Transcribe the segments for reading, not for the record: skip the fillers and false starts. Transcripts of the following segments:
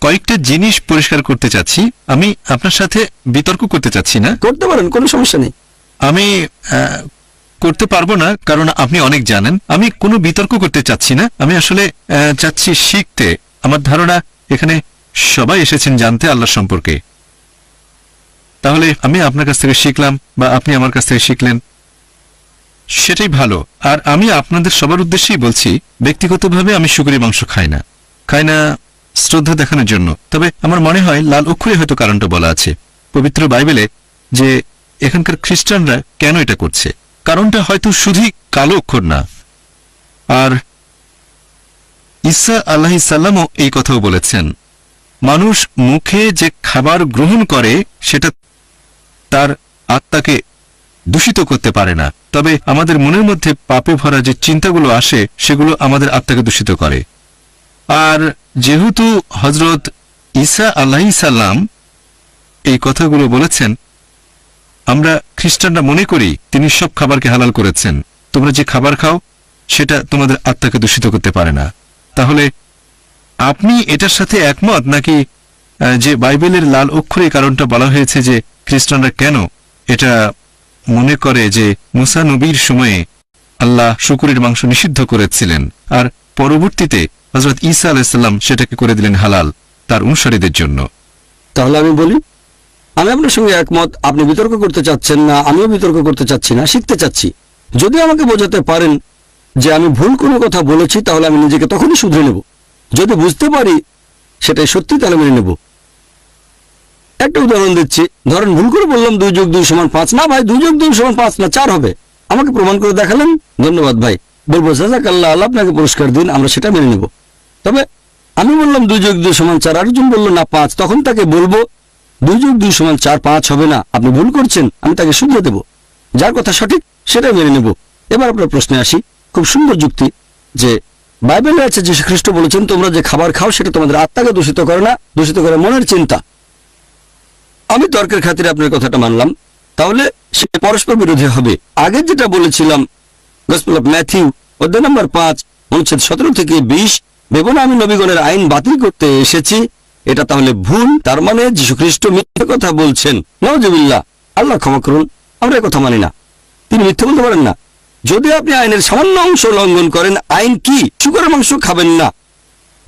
কয়েকটা জিনিস পরিষ্কার করতে চাচ্ছি। আমি আপনার সাথে বিতর্ক করতে চাচ্ছি না। করতে পারেন, কোনো সমস্যা নেই। আমি করতে পারবো না, কারণ আপনি অনেক জানেন। আমি কোনো বিতর্ক করতে চাচ্ছি না। আমি আসলে চাচ্ছি শিখতে। আমার ধারণা এখানে সবাই এসেছেন জানতে আল্লাহ সম্পর্কে। তাহলে আমি আপনার কাছ থেকে শিখলাম বা আপনি আমার কাছ থেকে শিখলেন, সেটাই ভালো। আর আমি আপনাদের সবার উদ্দেশ্যেই বলছি, ব্যক্তিগতভাবে আমি শুকরের মাংস খাই না শ্রদ্ধা দেখানোর জন্য। তবে আমার মনে হয় লাল অক্ষরে হয়তো কারণটা বলা আছে পবিত্র বাইবেলে, যে এখানকার খ্রিস্টানরা কেন এটা করছে। কারণটা হয়তো শুধুই কালো অক্ষর না। আর ঈসা আলাইহিস সালামও এই কথাও বলেছেন, মানুষ মুখে যে খাবার গ্রহণ করে সেটা তার আত্মাকে দূষিত করতে পারে না, তবে আমাদের মনের মধ্যে পাপে ভরা যে চিন্তাগুলো আসে সেগুলো আমাদের আত্মাকে দূষিত করে। আর যেহেতু হযরত ঈসা আলাইহিস সালাম এই কথাগুলো বলেছেন, আমরা খ্রিস্টানরা মনে করি তিনি সব খাবারকে হালাল করেছেন। তোমরা যে খাবার খাও সেটা তোমাদের আত্মাকে দূষিত করতে পারে না। তাহলে আপনি এটার সাথে একমত নাকি যে বাইবেলের লাল অক্ষরে কারণটা বলা হয়েছে যে খ্রিস্টানরা কেন এটা মনে করে যে মুসা নবীর সময়ে আল্লাহ শুকরের মাংস নিষিদ্ধ করেছিলেন, আর পরবর্তীতে হযরত ঈসা আলাইহিস সালাম সেটাকে করে দিলেন হালাল তার অনুসারীদের জন্য? তাহলে আমি বলি, আমি আপনার সঙ্গে একমত। আপনি বিতর্ক করতে চাচ্ছেন না, আমিও বিতর্ক করতে চাচ্ছি না, শিখতে চাচ্ছি। যদি আমাকে বোঝাতে পারেন যে আমি ভুল কোনো কথা বলেছি, তাহলে আমি নিজেকে তখনই শুধরে নেব। যদি বুঝতে পারি সেটাই সত্যি, তাহলে মেনে নেব। একটা উদাহরণ দিচ্ছি। ধরেন ভুল করে বললাম 2 + 2 = 5। না ভাই, 2 + 2 = 5 না, 4 হবে। আমাকে প্রমাণ করে দেখালেন, ধন্যবাদ ভাই। বলবো জাযাকাল্লাহ, আল্লাহ আপনাকে পুরস্কার দিন, আমরা সেটা মেনে নেব। তবে আমি বললাম 2 + 2 = 4, আরেকজন বললো না 5, তখন তাকে বলবো 2 + 2 = 4, 5 হবে না, আপনি ভুল করছেন। আমি তাকে শুধরে দেব, যার কথা সঠিক সেটাই মেনে নেব। এবার আপনার প্রশ্নে আসি। খুব সুন্দর যুক্তি যে বাইবেলে আছে যীশু খ্রিস্ট বলেছেন, তোমরা যে খাবার খাও সেটা তোমাদের আত্মাকে দূষিত করে না, দূষিত করে মনের চিন্তা। আমি তর্কের খাতিরে আপনার কথাটা মানলাম, তাহলে সে পরস্পর বিরোধী হবে। আগে যেটা বলেছিলাম, গসপেল অফ ম্যাথিউ অধ্যায় নম্বর 5 অনুচ্ছেদ 17 থেকে 20, ভেবো না আমি নবীগণের আইন বাতিল করতে এসেছি, এটা তাহলে ভুল। তার মানে যীশু খ্রিস্ট মিথ্যে কথা বলছেন। নাউজুবিল্লাহ, আল্লাহ ক্ষমা করুন, আমরা এ কথা মানি না। তিনি মিথ্যে বলতে পারেন না। যদি আপনি আইনের সামান্য অংশ লঙ্ঘন করেন, আইন কি? শুকরের মাংস খাবেন না।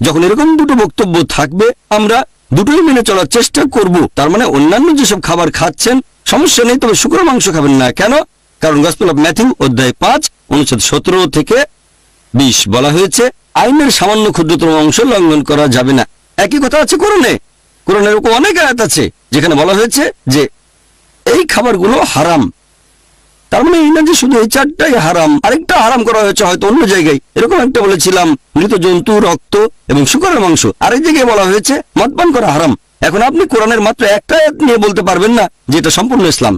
যখন এরকম দুটো বক্তব্য থাকবে, আমরা দুটোই মেনে চলার চেষ্টা করব। তার মানে অন্যান্য যেসব খাবার খাচ্ছেন সমস্যা নেই, তবে শুকরের মাংস খাবেন না। কেন? কারণ গসপেল অফ ম্যাথিউ অধ্যায় 5 অনুচ্ছেদ 17 থেকে 20 বলা হয়েছে আইনের সামান্য ক্ষুদ্রতম অংশ লঙ্ঘন করা যাবে না। একই কথা আছে কোরআনে। কোরআনের উপর অনেক আয়াত আছে যেখানে বলা হয়েছে যে এই খাবারগুলো হারাম। তার মানে এই না যে শুধু এই 4টাই হারাম, আরেকটা হারাম করা হয়েছে হয়তো অন্য জায়গায়। এরকম একটা বলেছিলাম মৃত জন্তু, রক্ত এবং শুকরের মাংস। আরেক জায়গায় বলা হয়েছে মদ পান করা হারাম। এখন আপনি কোরআনের মাত্র একটা আয়াত নিয়ে বলতে পারবেন না যে এটা সম্পূর্ণ ইসলাম।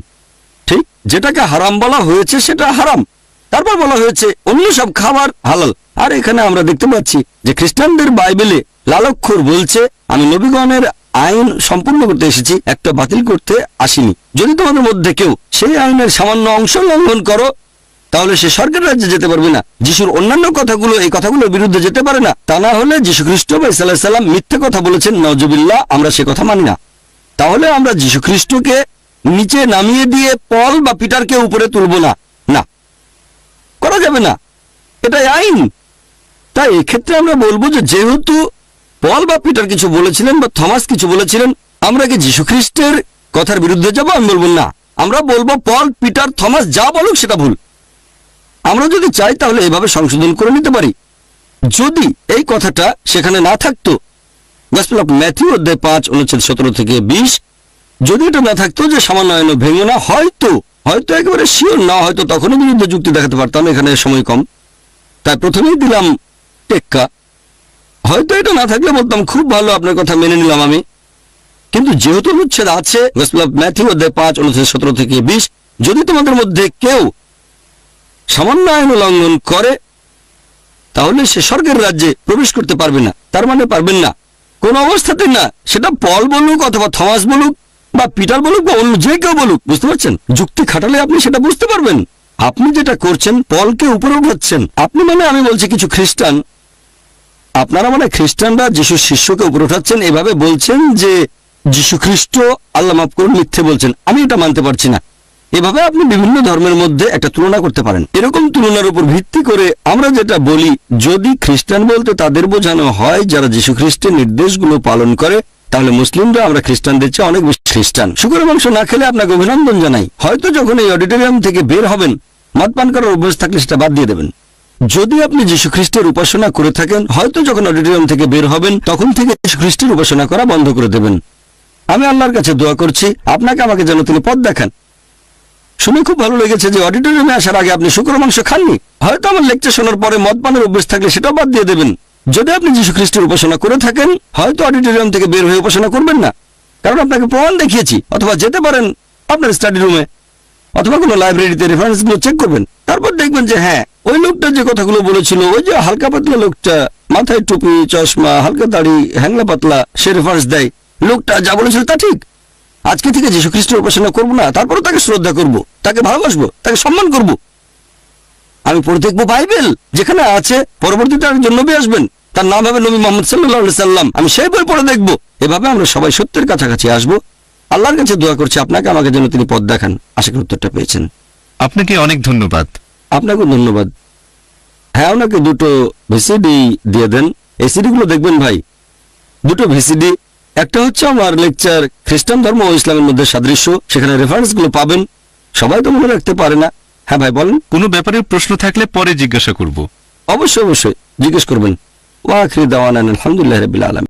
ঠিক, যেটাকে হারাম বলা হয়েছে সেটা হারাম, তারপর বলা হয়েছে অন্য সব খাবার হালাল। আর এখানে আমরা দেখতে পাচ্ছি যে খ্রিস্টানদের বাইবেলে লাল অক্ষর বলছে, আমি নবীগণের আইন সম্পূর্ণ করতে এসেছি, একটা বাতিল করতে আসিনি। যদি তোমাদের মধ্যে কেউ সেই আইনের সামান্য অংশ লঙ্ঘন করো, তাহলে সে স্বর্গের রাজ্যে যেতে পারবে না। যিশুর অন্যান্য কথাগুলো এই কথাগুলোর বিরুদ্ধে যেতে পারে না। তা না হলে যীশু খ্রিস্ট বা ঈসা আলাইহিস সালাম মিথ্যে কথা বলেছেন, নাউজুবিল্লাহ, আমরা সে কথা মানি না। তাহলে আমরা যীশু খ্রিস্টকে নিচে নামিয়ে দিয়ে পল বা পিটারকে উপরে তুলব না, না করা যাবে না, এটাই আইন। তাই এক্ষেত্রে আমরা বলবো যে যেহেতু পল বা পিটার কিছু বলেছিলেন বা থমাস কিছু বলেছিলেন, আমরা কি যীশু খ্রিস্টের কথার বিরুদ্ধে যাবো? আমি বলবো না। আমরা বলবো পল, পিটার, থমাস যা বলুক সেটা ভুল। আমরা যদি চাই তাহলে এভাবে সংশোধন করে নিতে পারি। যদি এই কথাটা সেখানে না থাকতো, গসপেল অফ ম্যাথিউ অধ্যায় 5 অনুচ্ছেদ 17 থেকে 20, যদি এটা না থাকতো যে সামান্য আইন ভেঙে না, হয়তো একেবারে শিওর না, হয়তো তখনই বিরুদ্ধে যুক্তি দেখাতে পারতাম। এখানে সময় কম, তাই প্রথমেই দিলাম টেক্কা। হয়তো এটা না থাকলে বলতাম খুব ভালো, আপনার কথা মেনে নিলাম আমি। কিন্তু যেহেতু অনুচ্ছেদ আছে গসপেল অফ ম্যাথিউ অধ্যায় 5 অনুচ্ছেদ 17 থেকে 20, যদি তোমাদের মধ্যে কেউ সামান্য আইন লঙ্ঘন করে, তাহলে সে স্বর্গের রাজ্যে প্রবেশ করতে পারবে না। তার মানে পারবেন না কোন অবস্থাতে না, সেটা পল বলুক অথবা থমাস বলুক বা পিটার বলুক বা অন্য যে কেউ বলুক। বুঝতে পারছেন? যুক্তি খাটালে আপনি সেটা বুঝতে পারবেন। আপনি যেটা করছেন, পলকে উপরে উঠাচ্ছেন আপনি। মানে আমি বলছি কিছু খ্রিস্টান আপনারা মানে খ্রিস্টানরা যিশুর শিষ্যকে উপরে উঠাচ্ছেন, এভাবে বলছেন যে যিশু খ্রিস্ট আল্লাহ মাফ করুন মিথ্যে বলছেন। আমি এটা মানতে পারছি না। এভাবে আপনি বিভিন্ন ধর্মের মধ্যে একটা তুলনা করতে পারেন। এরকম তুলনার উপর ভিত্তি করে আমরা যেটা বলি, যদি খ্রিস্টান বলতে তাদের বোঝানো হয় যারা যীশু খ্রিস্টের নির্দেশগুলো পালন করে, তাহলে মুসলিমরা আমরা খ্রিস্টানদের চেয়ে অনেক বেশি খ্রিস্টান। শুকরের মাংস না খেলে আপনাকে অভিনন্দন জানাই। হয়তো যখন এই অডিটোরিয়াম থেকে বের হবেন, মদ পান করার অভ্যাস থাকলে সেটা বাদ দিয়ে দেবেন। যদি আপনি যীশু খ্রিস্টের উপাসনা করে থাকেন, হয়তো যখন অডিটোরিয়াম থেকে বের হবেন তখন থেকে যীশু খ্রিস্টের উপাসনা করা বন্ধ করে দেবেন। আমি আল্লাহর কাছে দোয়া করছি আপনাকে আমাকে যেন তিনি পথ দেখান। শুনে খুব ভালো লেগেছে যে অডিটোরিয়ামে আসার আগে আপনি শুকর মাংস খাননি। হয়তো আমার লেকচার শোনার পরে মদ পানের অভ্যেস থাকলে সেটাও বাদ দিয়ে দেবেন। যদি আপনি যীশু খ্রিস্টের উপাসনা করে থাকেন, হয়তো অডিটোরিয়াম থেকে বের হয়ে উপাসনা করবেন না, কারণ আপনাকে প্রমাণ দেখিয়েছি। অথবা যেতে পারেন আপনার স্টাডি রুমে অথবা কোনো লাইব্রেরিতে রেফারেন্সগুলো চেক করবেন। তারপর দেখবেন যে হ্যাঁ, ওই লোকটা যে কথাগুলো বলেছিল, ওই যে হালকা পাতলা লোকটা, মাথায় টুপি, চশমা, হালকা দাড়ি, হ্যাংলা পাতলা, সে রেফারেন্স দেয়। লোকটা যা বলেছিল তা ঠিক। আজকে থেকে যীশু খ্রিস্টের উপাসনা করবো না, তারপরও তাকে শ্রদ্ধা করব, তাকে ভালোবাসবো, তাকে সম্মান করব। আমি পড়ে দেখবো বাইবেল, যেখানে আছে পরবর্তীতে একজন নবী আসবেন, তার নাম হবে নবী মোহাম্মদ সাল্লাল্লাহু আলাইহি সাল্লাম। আমি সেই বই পড়ে দেখবো। এভাবে আমরা সবাই সত্যের কাছাকাছি আসবো। আল্লাহর কাছে দোয়া করছি আপনাকে আমাকে যেন তিনি পথ দেখান। আশা করি উত্তরটা পেয়েছেন। আপনাকে অনেক ধন্যবাদ। আপনাকেও ধন্যবাদ। হ্যাঁ, ওনাকে দুটো ভিসিডি দিয়ে দেন। এই সিডিগুলো দেখবেন ভাই, দুটো ভিসিডি। একটা হচ্ছে আমার লেকচার খ্রিস্টান ধর্ম ও ইসলামের মধ্যে সাদৃশ্য, সেখানে রেফারেন্সগুলো পাবেন। সবাই তো মনে রাখতে পারে না। হ্যাঁ ভাই বলেন। কোনো ব্যাপারে প্রশ্ন থাকলে পরে জিজ্ঞাসা করব। অবশ্যই অবশ্যই জিজ্ঞেস করবেন। ওয়া আখিরি দাওয়ানা আলহামদুলিল্লাহি রাব্বিল আলামিন।